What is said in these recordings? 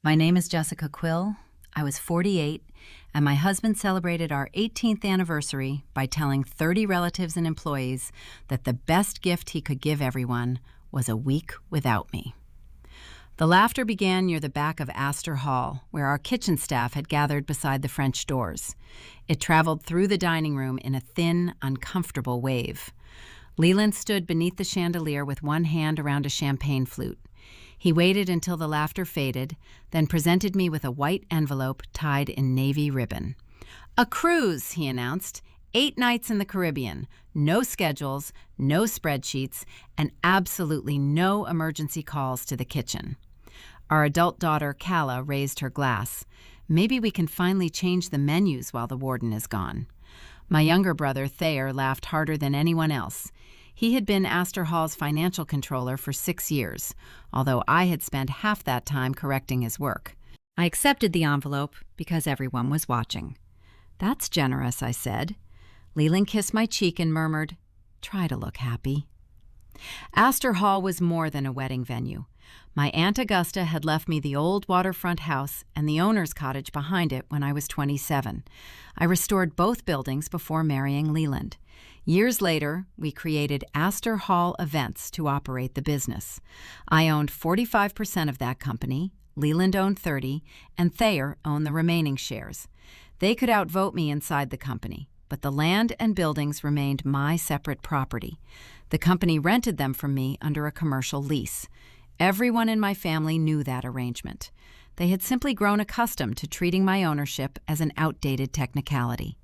My name is Jessica Quill. I was 48, and my husband celebrated our 18th anniversary by telling 30 relatives and employees that the best gift he could give everyone was a week without me. The laughter began near the back of Astor Hall, where our kitchen staff had gathered beside the French doors. It traveled through the dining room in a thin, uncomfortable wave. Leland stood beneath the chandelier with one hand around a champagne flute. He waited until the laughter faded, then presented me with a white envelope tied in navy ribbon. "A cruise," he announced. 8 nights in the Caribbean. No schedules, no spreadsheets, and absolutely no emergency calls to the kitchen. Our adult daughter, Calla, raised her glass. Maybe we can finally change the menus while the warden is gone. My younger brother, Thayer, laughed harder than anyone else. He had been Astor Hall's financial controller for 6 years, although I had spent half that time correcting his work. I accepted the envelope because everyone was watching. "That's generous," I said. Leland kissed my cheek and murmured, "Try to look happy." Astor Hall was more than a wedding venue. My Aunt Augusta had left me the old waterfront house and the owner's cottage behind it when I was 27. I restored both buildings before marrying Leland. Years later, we created Astor Hall Events to operate the business. I owned 45% of that company, Leland owned 30%, and Thayer owned the remaining shares. They could outvote me inside the company, but the land and buildings remained my separate property. The company rented them from me under a commercial lease. Everyone in my family knew that arrangement. They had simply grown accustomed to treating my ownership as an outdated technicality.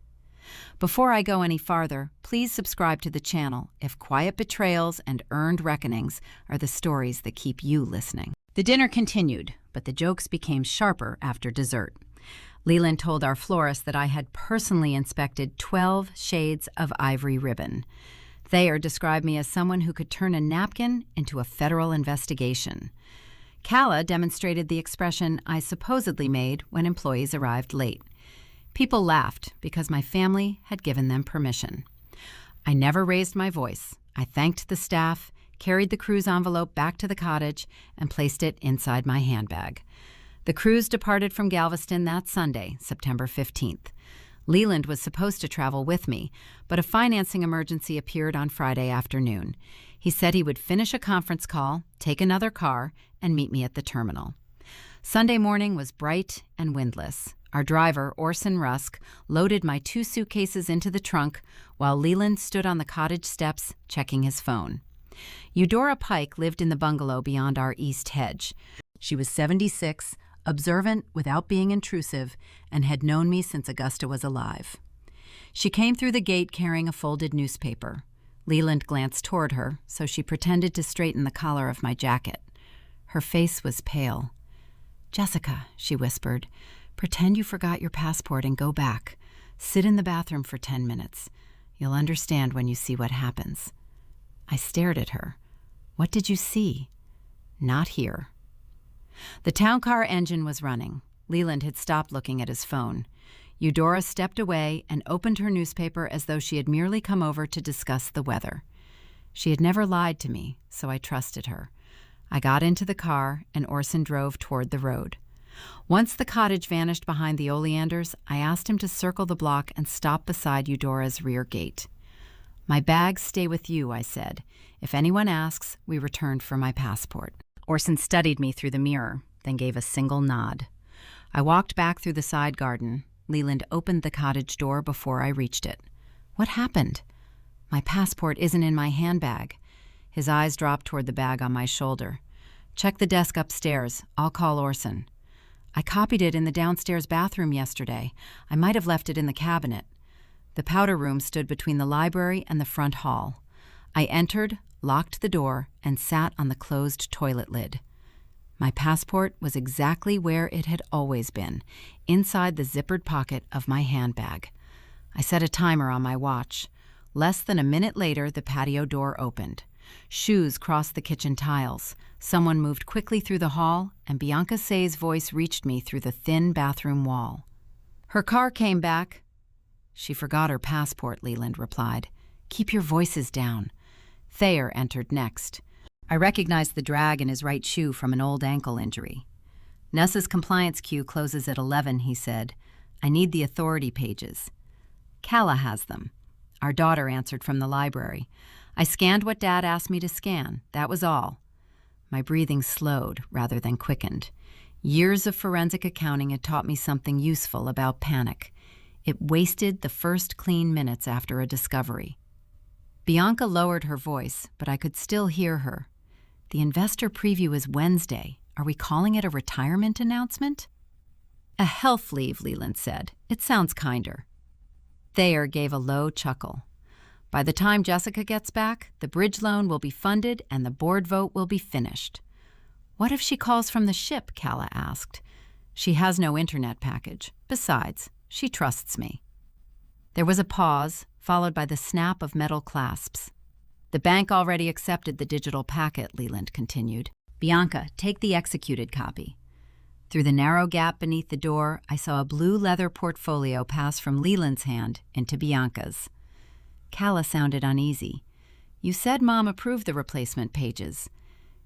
Before I go any farther, please subscribe to the channel if quiet betrayals and earned reckonings are the stories that keep you listening. The dinner continued, but the jokes became sharper after dessert. Leland told our florist that I had personally inspected 12 shades of ivory ribbon. Thayer described me as someone who could turn a napkin into a federal investigation. Calla demonstrated the expression I supposedly made when employees arrived late. People laughed because my family had given them permission. I never raised my voice. I thanked the staff, carried the cruise envelope back to the cottage, and placed it inside my handbag. The cruise departed from Galveston that Sunday, September 15th. Leland was supposed to travel with me, but a financing emergency appeared on Friday afternoon. He said he would finish a conference call, take another car, and meet me at the terminal. Sunday morning was bright and windless. Our driver, Orson Rusk, loaded my 2 suitcases into the trunk while Leland stood on the cottage steps checking his phone. Eudora Pike lived in the bungalow beyond our east hedge. She was 76, observant without being intrusive, and had known me since Augusta was alive. She came through the gate carrying a folded newspaper. Leland glanced toward her, so she pretended to straighten the collar of my jacket. Her face was pale. "Jessica," she whispered, "pretend you forgot your passport and go back. Sit in the bathroom for 10 minutes. You'll understand when you see what happens." I stared at her. "What did you see?" "Not here." The town car engine was running. Leland had stopped looking at his phone. Eudora stepped away and opened her newspaper as though she had merely come over to discuss the weather. She had never lied to me, so I trusted her. I got into the car, and Orson drove toward the road. Once the cottage vanished behind the oleanders, I asked him to circle the block and stop beside Eudora's rear gate. "My bags stay with you," I said. "If anyone asks, we returned for my passport." Orson studied me through the mirror, then gave a single nod. I walked back through the side garden. Leland opened the cottage door before I reached it. "What happened?" "My passport isn't in my handbag." His eyes dropped toward the bag on my shoulder. "Check the desk upstairs. I'll call Orson." "I copied it in the downstairs bathroom yesterday. I might have left it in the cabinet." The powder room stood between the library and the front hall. I entered, locked the door, and sat on the closed toilet lid. My passport was exactly where it had always been, inside the zippered pocket of my handbag. I set a timer on my watch. Less than a minute later, the patio door opened. Shoes crossed the kitchen tiles. Someone moved quickly through the hall, and Bianca Say's voice reached me through the thin bathroom wall. "Her car came back." "She forgot her passport," Leland replied. "Keep your voices down." Thayer entered next. I recognized the drag in his right shoe from an old ankle injury. Nessa's compliance queue closes at 11, he said. I need the authority pages. Calla has them. Our daughter answered from the library. I scanned what Dad asked me to scan. That was all. My breathing slowed rather than quickened. Years of forensic accounting had taught me something useful about panic. It wasted the first clean minutes after a discovery. Bianca lowered her voice, but I could still hear her. The investor preview is Wednesday. Are we calling it a retirement announcement? A health leave, Leland said. It sounds kinder. Thayer gave a low chuckle. By the time Jessica gets back, the bridge loan will be funded and the board vote will be finished. What if she calls from the ship? Calla asked. She has no internet package. Besides, she trusts me. There was a pause, followed by the snap of metal clasps. The bank already accepted the digital packet, Leland continued. Bianca, take the executed copy. Through the narrow gap beneath the door, I saw a blue leather portfolio pass from Leland's hand into Bianca's. Calla sounded uneasy. You said Mom approved the replacement pages.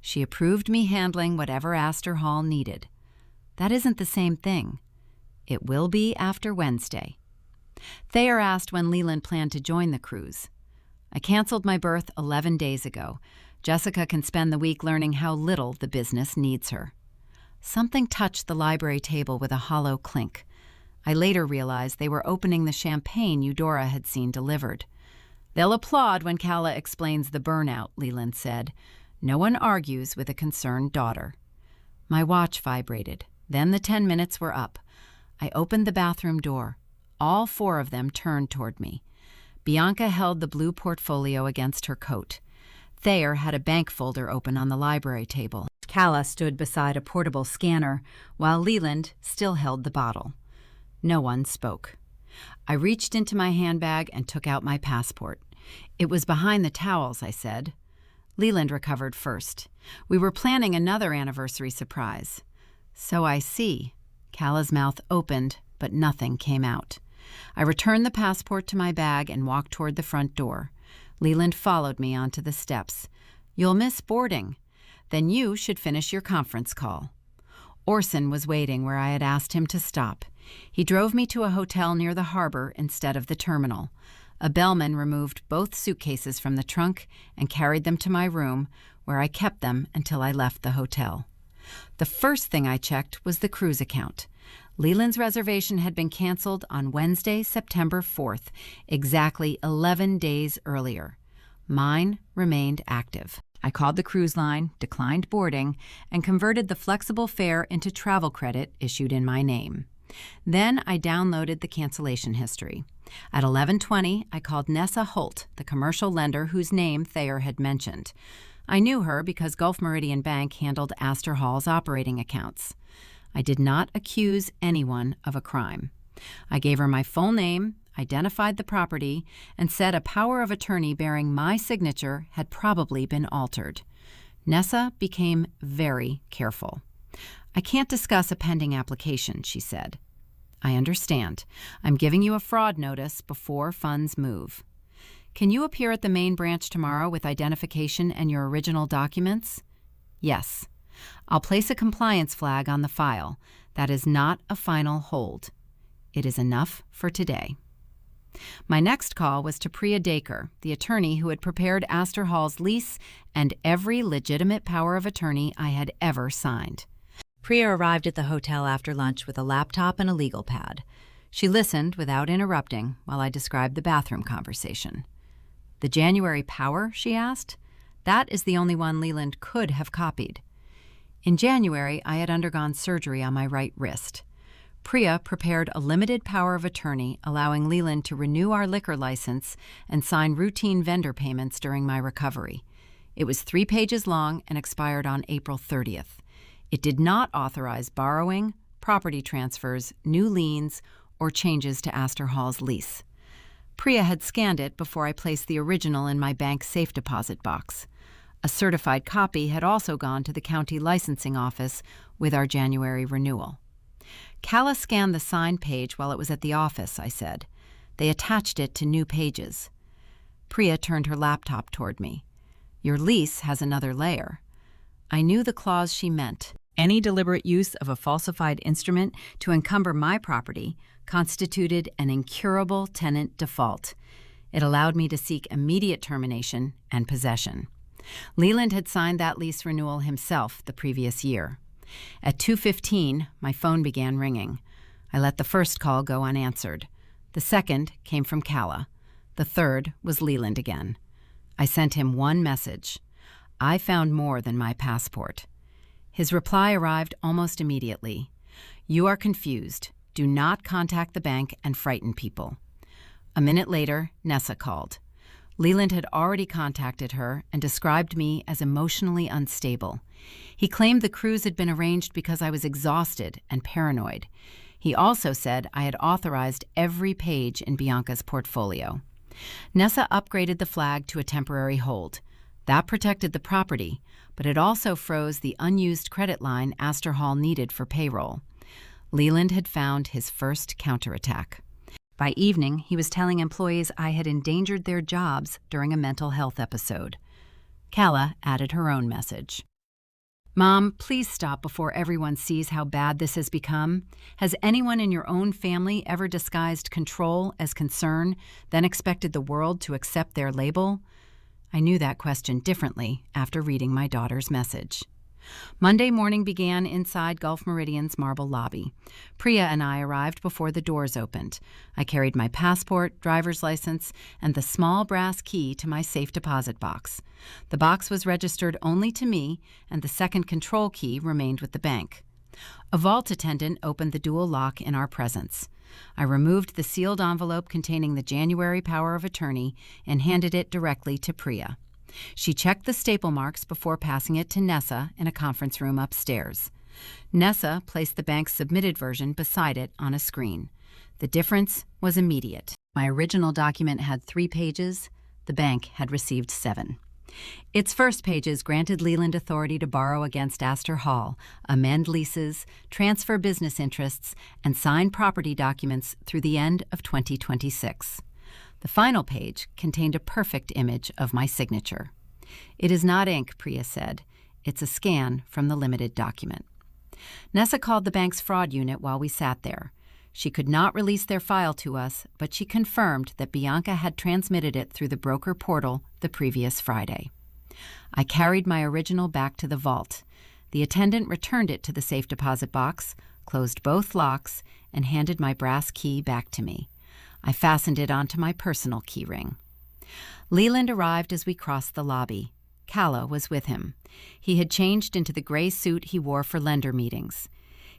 She approved me handling whatever Astor Hall needed. That isn't the same thing. It will be after Wednesday. Thayer asked when Leland planned to join the cruise. I canceled my berth 11 days ago. Jessica can spend the week learning how little the business needs her. Something touched the library table with a hollow clink. I later realized they were opening the champagne Eudora had seen delivered. They'll applaud when Calla explains the burnout, Leland said. No one argues with a concerned daughter. My watch vibrated. Then the 10 minutes were up. I opened the bathroom door. All 4 of them turned toward me. Bianca held the blue portfolio against her coat. Thayer had a bank folder open on the library table. Calla stood beside a portable scanner, while Leland still held the bottle. No one spoke. I reached into my handbag and took out my passport. It was behind the towels, I said. Leland recovered first. We were planning another anniversary surprise. So I see. Calla's mouth opened, but nothing came out. I returned the passport to my bag and walked toward the front door. Leland followed me onto the steps. You'll miss boarding. Then you should finish your conference call. Orson was waiting where I had asked him to stop. He drove me to a hotel near the harbor instead of the terminal. A bellman removed both suitcases from the trunk and carried them to my room, where I kept them until I left the hotel. The first thing I checked was the cruise account. Leland's reservation had been canceled on Wednesday, September 4th, exactly 11 days earlier. Mine remained active. I called the cruise line, declined boarding, and converted the flexible fare into travel credit issued in my name. Then I downloaded the cancellation history. At 11:20, I called Nessa Holt, the commercial lender whose name Thayer had mentioned. I knew her because Gulf Meridian Bank handled Astor Hall's operating accounts. I did not accuse anyone of a crime. I gave her my full name, identified the property, and said a power of attorney bearing my signature had probably been altered. Nessa became very careful. I can't discuss a pending application, she said. I understand. I'm giving you a fraud notice before funds move. Can you appear at the main branch tomorrow with identification and your original documents? Yes. I'll place a compliance flag on the file. That is not a final hold. It is enough for today. My next call was to Priya Dacre, the attorney who had prepared Astor Hall's lease and every legitimate power of attorney I had ever signed. Priya arrived at the hotel after lunch with a laptop and a legal pad. She listened without interrupting while I described the bathroom conversation. The January power, she asked? That is the only one Leland could have copied. In January, I had undergone surgery on my right wrist. Priya prepared a limited power of attorney allowing Leland to renew our liquor license and sign routine vendor payments during my recovery. It was 3 pages long and expired on April 30th. It did not authorize borrowing, property transfers, new liens, or changes to Astor Hall's lease. Priya had scanned it before I placed the original in my bank safe deposit box. A certified copy had also gone to the county licensing office with our January renewal. Calla scanned the signed page while it was at the office, I said. They attached it to new pages. Priya turned her laptop toward me. Your lease has another layer. I knew the clause she meant. Any deliberate use of a falsified instrument to encumber my property constituted an incurable tenant default. It allowed me to seek immediate termination and possession. Leland had signed that lease renewal himself the previous year. At 2:15, my phone began ringing. I let the first call go unanswered. The second came from Calla. The third was Leland again. I sent him one message. I found more than my passport. His reply arrived almost immediately. You are confused. Do not contact the bank and frighten people. A minute later, Nessa called. Leland had already contacted her and described me as emotionally unstable. He claimed the cruise had been arranged because I was exhausted and paranoid. He also said I had authorized every page in Bianca's portfolio. Nessa upgraded the flag to a temporary hold. That protected the property, but it also froze the unused credit line Astor Hall needed for payroll. Leland had found his first counterattack. By evening, he was telling employees I had endangered their jobs during a mental health episode. Calla added her own message. Mom, please stop before everyone sees how bad this has become. Has anyone in your own family ever disguised control as concern, then expected the world to accept their label? I knew that question differently after reading my daughter's message. Monday morning began inside Gulf Meridian's marble lobby. Priya and I arrived before the doors opened. I carried my passport, driver's license, and the small brass key to my safe deposit box. The box was registered only to me, and the second control key remained with the bank. A vault attendant opened the dual lock in our presence. I removed the sealed envelope containing the January power of attorney and handed it directly to Priya. She checked the staple marks before passing it to Nessa in a conference room upstairs. Nessa placed the bank's submitted version beside it on a screen. The difference was immediate. My original document had 3 pages. The bank had received 7. Its first pages granted Leland authority to borrow against Astor Hall, amend leases, transfer business interests, and sign property documents through the end of 2026. The final page contained a perfect image of my signature. It is not ink, Priya said. It's a scan from the limited document. Nessa called the bank's fraud unit while we sat there. She could not release their file to us, but she confirmed that Bianca had transmitted it through the broker portal the previous Friday. I carried my original back to the vault. The attendant returned it to the safe deposit box, closed both locks, and handed my brass key back to me. I fastened it onto my personal key ring. Leland arrived as we crossed the lobby. Calla was with him. He had changed into the gray suit he wore for lender meetings.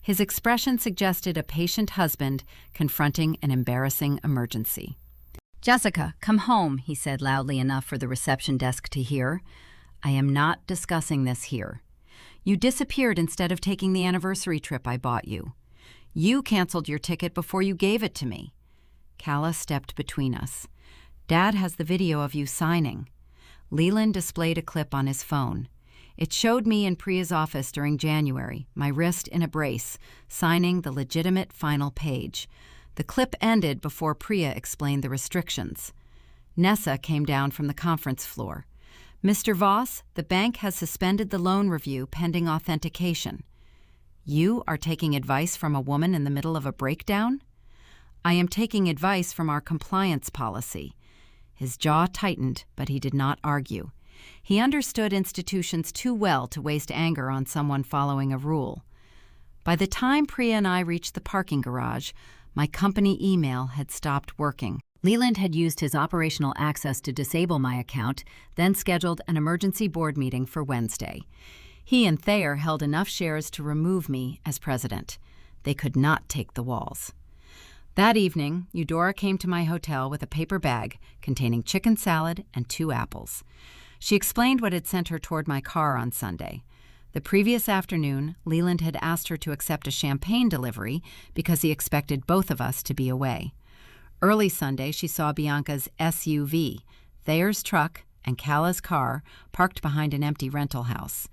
His expression suggested a patient husband confronting an embarrassing emergency. "Jessica, come home," he said loudly enough for the reception desk to hear. "I am not discussing this here. You disappeared instead of taking the anniversary trip I bought you. You canceled your ticket before you gave it to me." Calla stepped between us. "Dad has the video of you signing." Leland displayed a clip on his phone. It showed me in Priya's office during January, my wrist in a brace, signing the legitimate final page. The clip ended before Priya explained the restrictions. Nessa came down from the conference floor. "Mr. Voss, the bank has suspended the loan review pending authentication." "You are taking advice from a woman in the middle of a breakdown?" "I am taking advice from our compliance policy." His jaw tightened, but he did not argue. He understood institutions too well to waste anger on someone following a rule. By the time Priya and I reached the parking garage, my company email had stopped working. Leland had used his operational access to disable my account, then scheduled an emergency board meeting for Wednesday. He and Thayer held enough shares to remove me as president. They could not take the walls. That evening, Eudora came to my hotel with a paper bag containing chicken salad and 2 apples. She explained what had sent her toward my car on Sunday. The previous afternoon, Leland had asked her to accept a champagne delivery because he expected both of us to be away. Early Sunday, she saw Bianca's SUV, Thayer's truck, and Calla's car parked behind an empty rental house.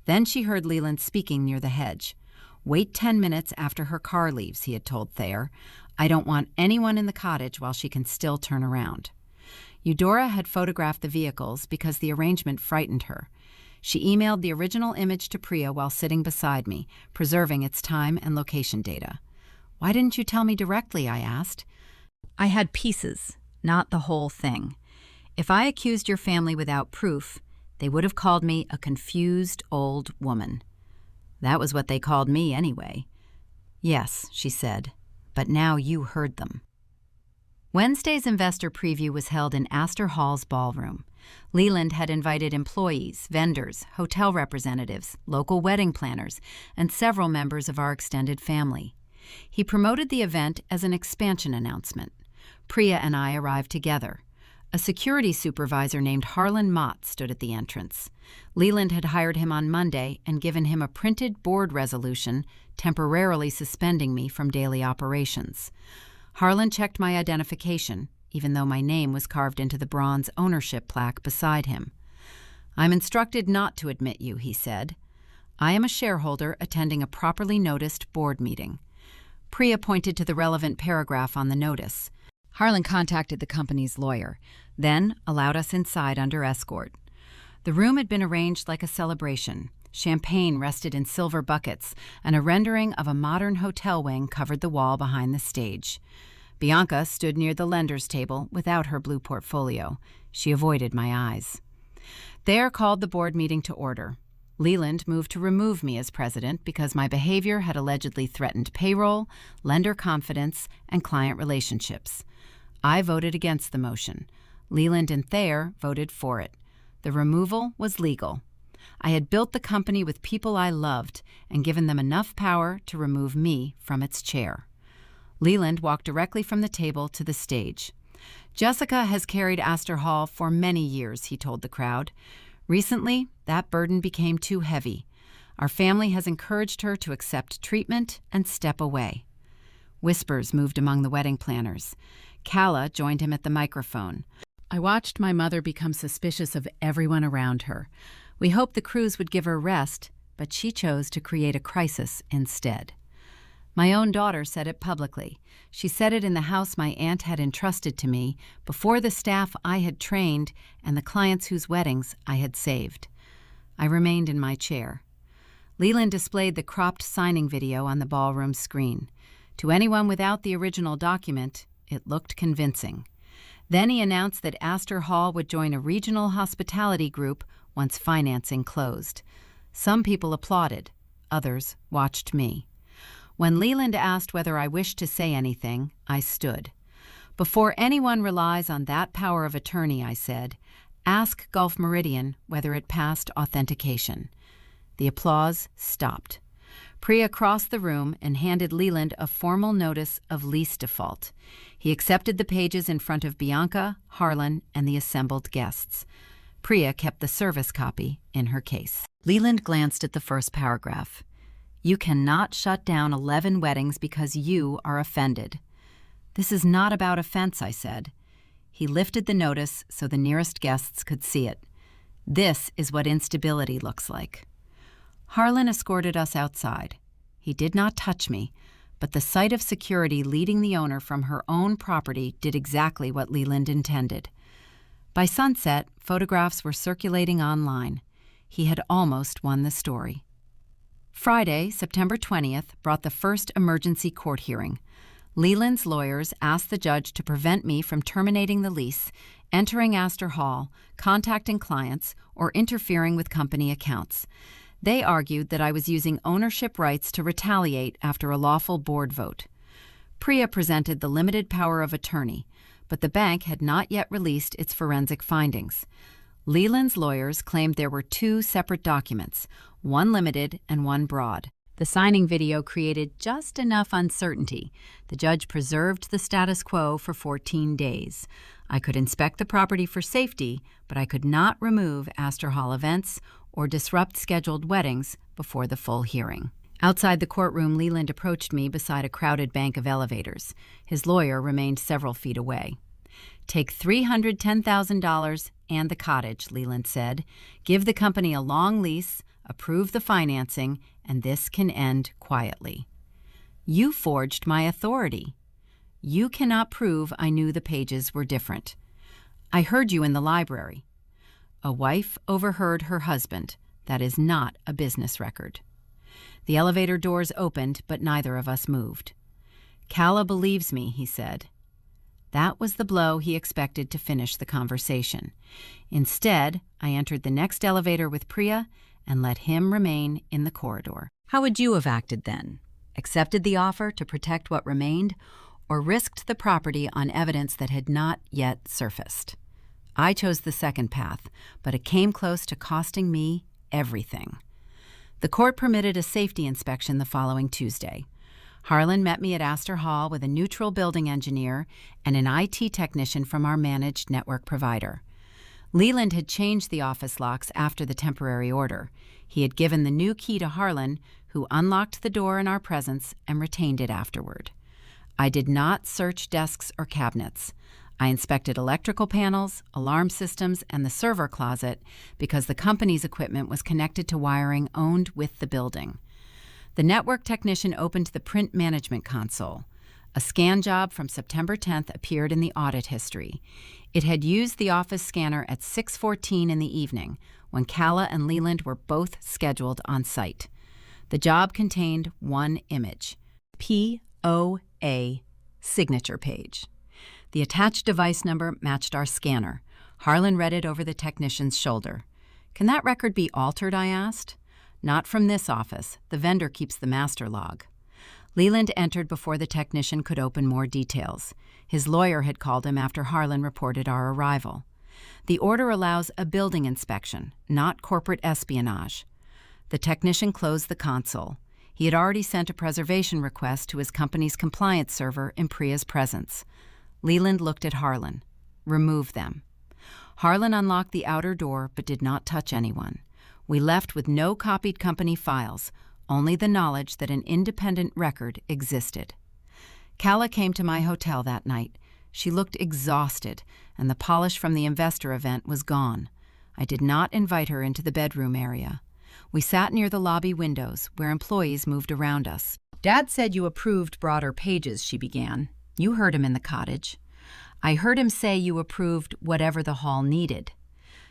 Then she heard Leland speaking near the hedge. "Wait 10 minutes after her car leaves," he had told Thayer. "I don't want anyone in the cottage while she can still turn around." Eudora had photographed the vehicles because the arrangement frightened her. She emailed the original image to Priya while sitting beside me, preserving its time and location data. "Why didn't you tell me directly?" I asked. "I had pieces, not the whole thing. If I accused your family without proof, they would have called me a confused old woman." "That was what they called me anyway." "Yes," she said, "but now you heard them." Wednesday's investor preview was held in Astor Hall's ballroom. Leland had invited employees, vendors, hotel representatives, local wedding planners, and several members of our extended family. He promoted the event as an expansion announcement. Priya and I arrived together. A security supervisor named Harlan Mott stood at the entrance. Leland had hired him on Monday and given him a printed board resolution temporarily suspending me from daily operations. Harlan checked my identification, even though my name was carved into the bronze ownership plaque beside him. "I'm instructed not to admit you," he said. "I am a shareholder attending a properly noticed board meeting." Priya pointed to the relevant paragraph on the notice. Harlan contacted the company's lawyer, then allowed us inside under escort. The room had been arranged like a celebration. Champagne rested in silver buckets, and a rendering of a modern hotel wing covered the wall behind the stage. Bianca stood near the lender's table without her blue portfolio. She avoided my eyes. Thayer called the board meeting to order. Leland moved to remove me as president because my behavior had allegedly threatened payroll, lender confidence, and client relationships. I voted against the motion. Leland and Thayer voted for it. The removal was legal. I had built the company with people I loved and given them enough power to remove me from its chair. Leland walked directly from the table to the stage. "Jessica has carried Astor Hall for many years," he told the crowd. "Recently, that burden became too heavy. Our family has encouraged her to accept treatment and step away." Whispers moved among the wedding planners. Calla joined him at the microphone. "I watched my mother become suspicious of everyone around her. We hoped the cruise would give her rest, but she chose to create a crisis instead." My own daughter said it publicly. She said it in the house my aunt had entrusted to me before the staff I had trained and the clients whose weddings I had saved. I remained in my chair. Leland displayed the cropped signing video on the ballroom screen. To anyone without the original document, it looked convincing. Then he announced that Astor Hall would join a regional hospitality group once financing closed. Some people applauded. Others watched me. When Leland asked whether I wished to say anything, I stood. "Before anyone relies on that power of attorney," I said, "ask Gulf Meridian whether it passed authentication." The applause stopped. Priya crossed the room and handed Leland a formal notice of lease default. He accepted the pages in front of Bianca, Harlan, and the assembled guests. Priya kept the service copy in her case. Leland glanced at the first paragraph. "You cannot shut down 11 weddings because you are offended." "This is not about offense," I said. He lifted the notice so the nearest guests could see it. "This is what instability looks like." Harlan escorted us outside. He did not touch me, but the sight of security leading the owner from her own property did exactly what Leland intended. By sunset, photographs were circulating online. He had almost won the story. Friday, September 20th, brought the first emergency court hearing. Leland's lawyers asked the judge to prevent me from terminating the lease, entering Astor Hall, contacting clients, or interfering with company accounts. They argued that I was using ownership rights to retaliate after a lawful board vote. Priya presented the limited power of attorney, but the bank had not yet released its forensic findings. Leland's lawyers claimed there were 2 separate documents, one limited and one broad. The signing video created just enough uncertainty. The judge preserved the status quo for 14 days. I could inspect the property for safety, but I could not remove Astor Hall events or disrupt scheduled weddings before the full hearing. Outside the courtroom, Leland approached me beside a crowded bank of elevators. His lawyer remained several feet away. "Take $310,000 and the cottage," Leland said. "Give the company a long lease, approve the financing, and this can end quietly." "You forged my authority." "You cannot prove I knew the pages were different." "I heard you in the library." A wife overheard her husband, That is not a business record. The elevator doors opened, but neither of us moved. "Calla believes me," he said. That was the blow he expected to finish the conversation. Instead, I entered the next elevator with Priya and let him remain in the corridor. How would you have acted then? Accepted the offer to protect what remained, or risked the property on evidence that had not yet surfaced? I chose the second path, but it came close to costing me everything. The court permitted a safety inspection the following Tuesday. Harlan met me at Astor Hall with a neutral building engineer and an IT technician from our managed network provider. Leland had changed the office locks after the temporary order. He had given the new key to Harlan, who unlocked the door in our presence and retained it afterward. I did not search desks or cabinets. I inspected electrical panels, alarm systems, and the server closet because the company's equipment was connected to wiring owned with the building. The network technician opened the print management console. A scan job from September 10th appeared in the audit history. It had used the office scanner at 6:14 in the evening, when Calla and Leland were both scheduled on site. The job contained one image, POA signature page. The attached device number matched our scanner. Harlan read it over the technician's shoulder. "Can that record be altered?" I asked. "Not from this office. The vendor keeps the master log." Leland entered before the technician could open more details. His lawyer had called him after Harlan reported our arrival. The order allows a building inspection, not corporate espionage. The technician closed the console. He had already sent a preservation request to his company's compliance server in Priya's presence. Leland looked at Harlan. "Remove them." Harlan unlocked the outer door but did not touch anyone. We left with no copied company files, only the knowledge that an independent record existed. Calla came to my hotel that night. She looked exhausted, and the polish from the investor event was gone. I did not invite her into the bedroom area. We sat near the lobby windows, where employees moved around us. "Dad said you approved broader pages," she began. "You heard him in the cottage. I heard him say you approved whatever the hall needed.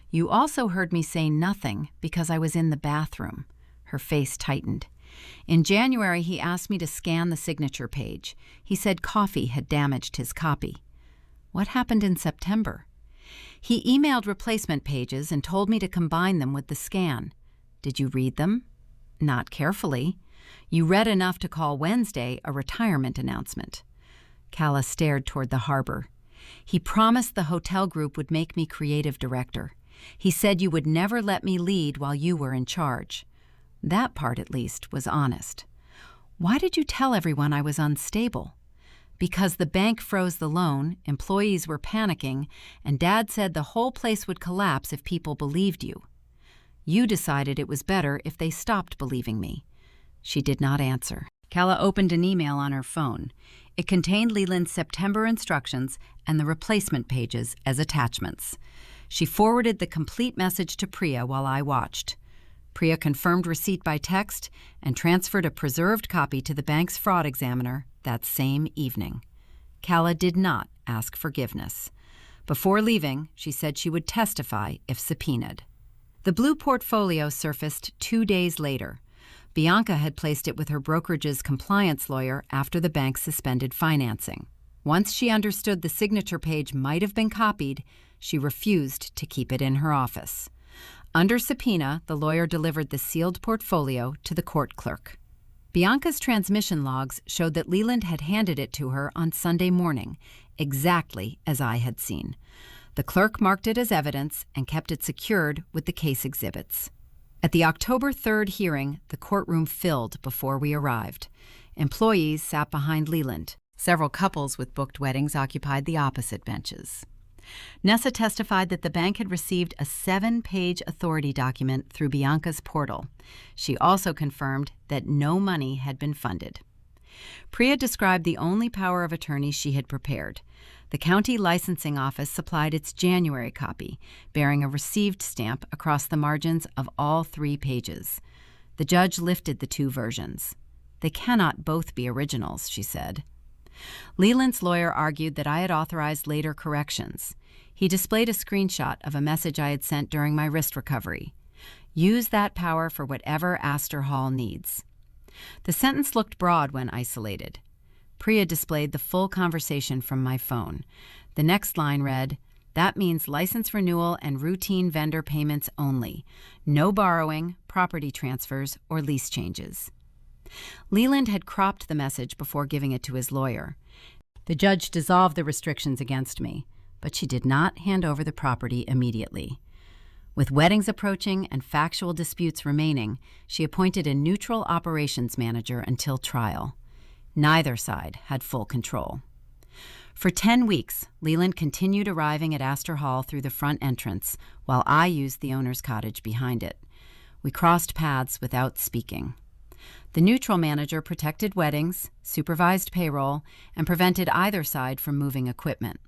You also heard me say nothing because I was in the bathroom." Her face tightened. "In January, he asked me to scan the signature page. He said coffee had damaged his copy." "What happened in September?" "He emailed replacement pages and told me to combine them with the scan." "Did you read them?" "Not carefully. You read enough to call Wednesday a retirement announcement." Calla stared toward the harbor. "He promised the hotel group would make me creative director. He said you would never let me lead while you were in charge." That part, at least, was honest. "Why did you tell everyone I was unstable?" "Because the bank froze the loan, employees were panicking, and Dad said the whole place would collapse if people believed you. You decided it was better if they stopped believing me." She did not answer. Calla opened an email on her phone. It contained Leland's September instructions and the replacement pages as attachments. She forwarded the complete message to Priya while I watched. Priya confirmed receipt by text and transferred a preserved copy to the bank's fraud examiner that same evening. Calla did not ask forgiveness. Before leaving, she said she would testify if subpoenaed. The blue portfolio surfaced 2 days later. Bianca had placed it with her brokerage's compliance lawyer after the bank suspended financing. Once she understood the signature page might have been copied, she refused to keep it in her office. Under subpoena, the lawyer delivered the sealed portfolio to the court clerk. Bianca's transmission logs showed that Leland had handed it to her on Sunday morning, exactly as I had seen. The clerk marked it as evidence and kept it secured with the case exhibits. At the October 3rd hearing, the courtroom filled before we arrived. Employees sat behind Leland. Several couples with booked weddings occupied the opposite benches. Nessa testified that the bank had received a 7-page authority document through Bianca's portal. She also confirmed that no money had been funded. Priya described the only power of attorney she had prepared. The county licensing office supplied its January copy, bearing a received stamp across the margins of all 3 pages. The judge lifted the 2 versions. "They cannot both be originals," she said. Leland's lawyer argued that I had authorized later corrections. He displayed a screenshot of a message I had sent during my wrist recovery. Use that power for whatever Astor Hall needs. The sentence looked broad when isolated. Priya displayed the full conversation from my phone. The next line read, "That means license renewal and routine vendor payments only. No borrowing, property transfers, or lease changes." Leland had cropped the message before giving it to his lawyer. The judge dissolved the restrictions against me, but she did not hand over the property immediately. With weddings approaching and factual disputes remaining, she appointed a neutral operations manager until trial. Neither side had full control. For 10 weeks, Leland continued arriving at Astor Hall through the front entrance, while I used the owner's cottage behind it. We crossed paths without speaking. The neutral manager protected weddings, supervised payroll, and prevented either side from moving equipment.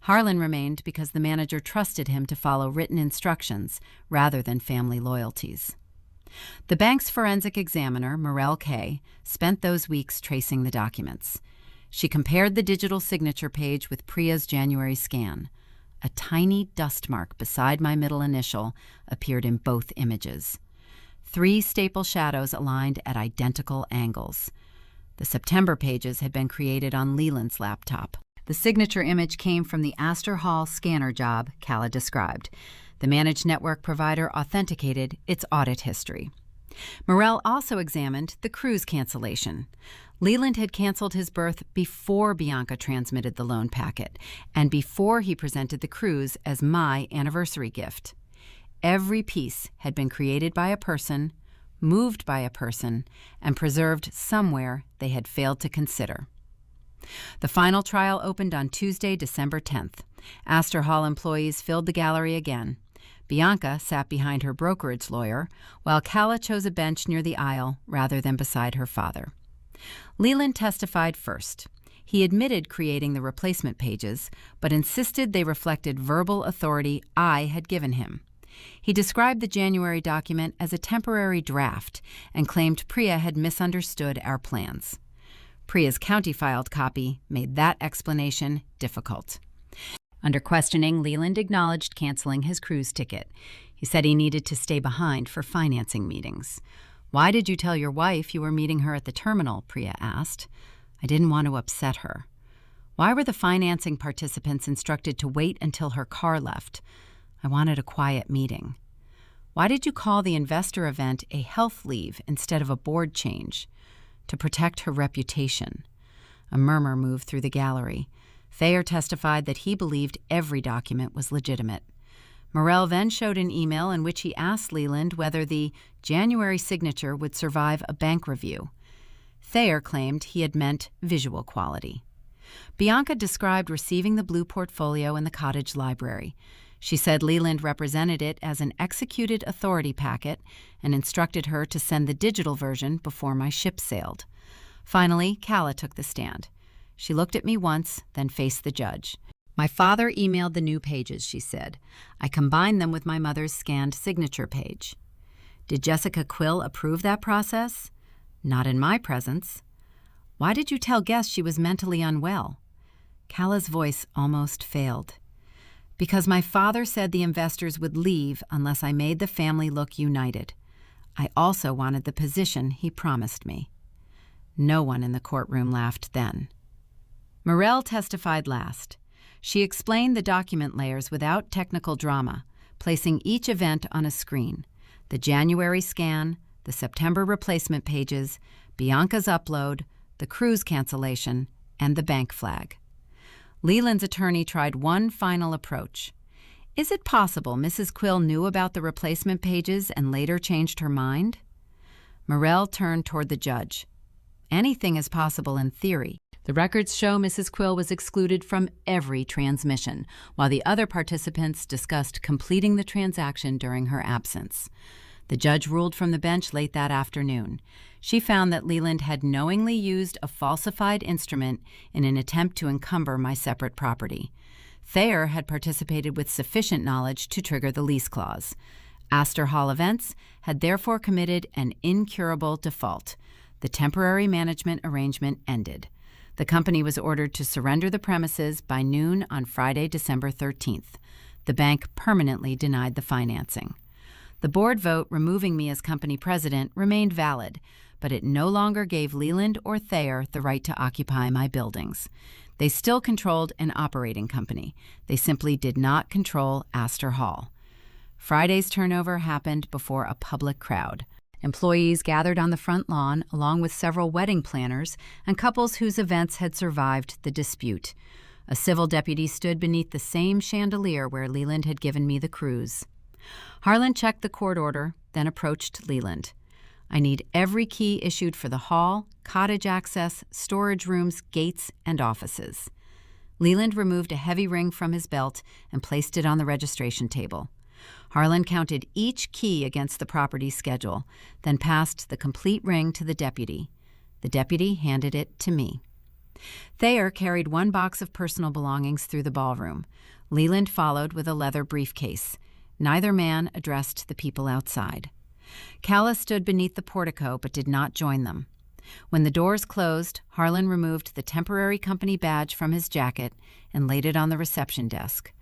Harlan remained because the manager trusted him to follow written instructions rather than family loyalties. The bank's forensic examiner, Morel Kay, spent those weeks tracing the documents. She compared the digital signature page with Priya's January scan. A tiny dust mark beside my middle initial appeared in both images. 3 staple shadows aligned at identical angles. The September pages had been created on Leland's laptop. The signature image came from the Astor Hall scanner job Calla described. The managed network provider authenticated its audit history. Morel also examined the cruise cancellation. Leland had canceled his berth before Bianca transmitted the loan packet and before he presented the cruise as my anniversary gift. Every piece had been created by a person, moved by a person, and preserved somewhere they had failed to consider. The final trial opened on Tuesday, December 10th. Astor Hall employees filled the gallery again. Bianca sat behind her brokerage lawyer, while Calla chose a bench near the aisle rather than beside her father. Leland testified first. He admitted creating the replacement pages, but insisted they reflected verbal authority I had given him. He described the January document as a temporary draft and claimed Priya had misunderstood our plans. Priya's county-filed copy made that explanation difficult. Under questioning, Leland acknowledged canceling his cruise ticket. He said he needed to stay behind for financing meetings. "Why did you tell your wife you were meeting her at the terminal?" Priya asked. "I didn't want to upset her." "Why were the financing participants instructed to wait until her car left?" "I wanted a quiet meeting." "Why did you call the investor event a health leave instead of a board change?" "To protect her reputation." A murmur moved through the gallery. Thayer testified that he believed every document was legitimate. Morel then showed an email in which he asked Leland whether the January signature would survive a bank review. Thayer claimed he had meant visual quality. Bianca described receiving the blue portfolio in the cottage library. She said Leland represented it as an executed authority packet and instructed her to send the digital version before my ship sailed. Finally, Calla took the stand. She looked at me once, then faced the judge. "My father emailed the new pages," she said. "I combined them with my mother's scanned signature page." "Did Jessica Quill approve that process?" "Not in my presence." "Why did you tell guests she was mentally unwell?" Calla's voice almost failed. "Because my father said the investors would leave unless I made the family look united. I also wanted the position he promised me." No one in the courtroom laughed then. Morel testified last. She explained the document layers without technical drama, placing each event on a screen: the January scan, the September replacement pages, Bianca's upload, the cruise cancellation, and the bank flag. Leland's attorney tried one final approach. "Is it possible Mrs. Quill knew about the replacement pages and later changed her mind?" Morel turned toward the judge. "Anything is possible in theory. The records show Mrs. Quill was excluded from every transmission, while the other participants discussed completing the transaction during her absence." The judge ruled from the bench late that afternoon. She found that Leland had knowingly used a falsified instrument in an attempt to encumber my separate property. Thayer had participated with sufficient knowledge to trigger the lease clause. Astor Hall Events had therefore committed an incurable default. The temporary management arrangement ended. The company was ordered to surrender the premises by noon on Friday, December 13th. The bank permanently denied the financing. The board vote removing me as company president remained valid, but it no longer gave Leland or Thayer the right to occupy my buildings. They still controlled an operating company. They simply did not control Astor Hall. Friday's turnover happened before a public crowd. Employees gathered on the front lawn, along with several wedding planners and couples whose events had survived the dispute. A civil deputy stood beneath the same chandelier where Leland had given me the cruise. Harlan checked the court order, then approached Leland. I need every key issued for the hall, cottage access, storage rooms, gates, and offices. Leland removed a heavy ring from his belt and placed it on the registration table. Harlan counted each key against the property schedule, then passed the complete ring to the deputy. The deputy handed it to me. Thayer carried one box of personal belongings through the ballroom. Leland followed with a leather briefcase. Neither man addressed the people outside. Calla stood beneath the portico but did not join them. When the doors closed, Harlan removed the temporary company badge from his jacket and laid it on the reception desk.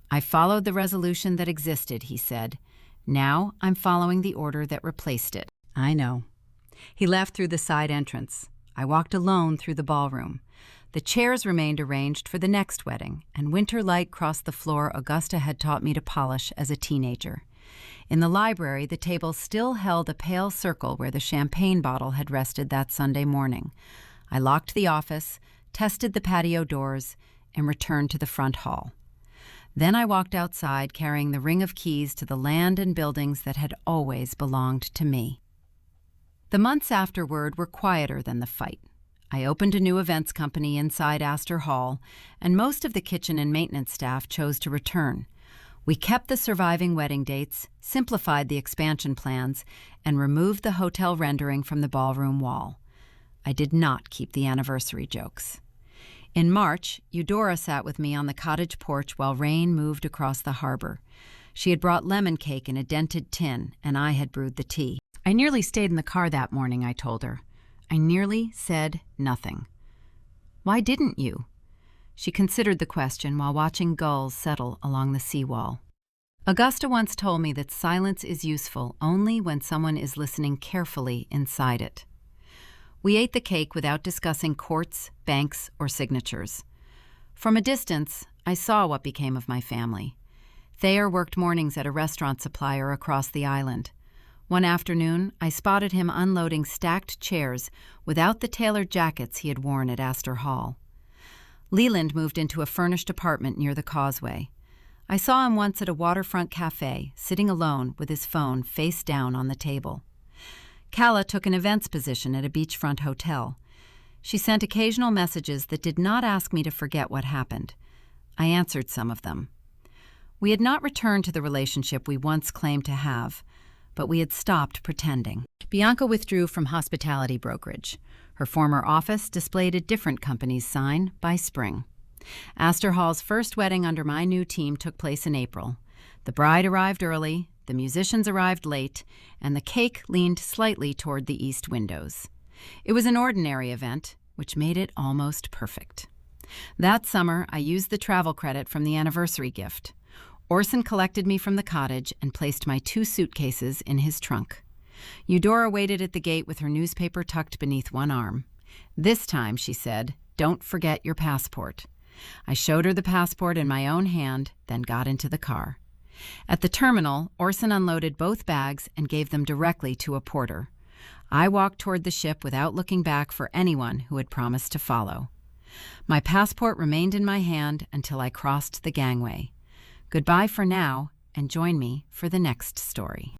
"I followed the resolution that existed," he said. "Now I'm following the order that replaced it." "I know." He left through the side entrance. I walked alone through the ballroom. The chairs remained arranged for the next wedding, and winter light crossed the floor Augusta had taught me to polish as a teenager. In the library, the table still held a pale circle where the champagne bottle had rested that Sunday morning. I locked the office, tested the patio doors, and returned to the front hall. Then I walked outside carrying the ring of keys to the land and buildings that had always belonged to me. The months afterward were quieter than the fight. I opened a new events company inside Astor Hall, and most of the kitchen and maintenance staff chose to return. We kept the surviving wedding dates, simplified the expansion plans, and removed the hotel rendering from the ballroom wall. I did not keep the anniversary jokes. In March, Eudora sat with me on the cottage porch while rain moved across the harbor. She had brought lemon cake in a dented tin, and I had brewed the tea. "I nearly stayed in the car that morning," I told her. I nearly said nothing. "Why didn't you?" She considered the question while watching gulls settle along the seawall. Augusta once told me that silence is useful only when someone is listening carefully inside it. We ate the cake without discussing courts, banks, or signatures. From a distance, I saw what became of my family. Thayer worked mornings at a restaurant supplier across the island. One afternoon, I spotted him unloading stacked chairs without the tailored jackets he had worn at Astor Hall. Leland moved into a furnished apartment near the causeway. I saw him once at a waterfront cafe, sitting alone with his phone face down on the table. Calla took an events position at a beachfront hotel. She sent occasional messages that did not ask me to forget what happened. I answered some of them. We had not returned to the relationship we once claimed to have, but we had stopped pretending. Bianca withdrew from hospitality brokerage. Her former office displayed a different company's sign by spring. Astor Hall's first wedding under my new team took place in April. The bride arrived early, the musicians arrived late, and the cake leaned slightly toward the east windows. It was an ordinary event, which made it almost perfect. That summer, I used the travel credit from the anniversary gift. Orson collected me from the cottage and placed my 2 suitcases in his trunk. Eudora waited at the gate with her newspaper tucked beneath one arm. "This time," she said, "don't forget your passport." I showed her the passport in my own hand, then got into the car. At the terminal, Orson unloaded both bags and gave them directly to a porter. I walked toward the ship without looking back for anyone who had promised to follow. My passport remained in my hand until I crossed the gangway. Goodbye for now, and join me for the next story.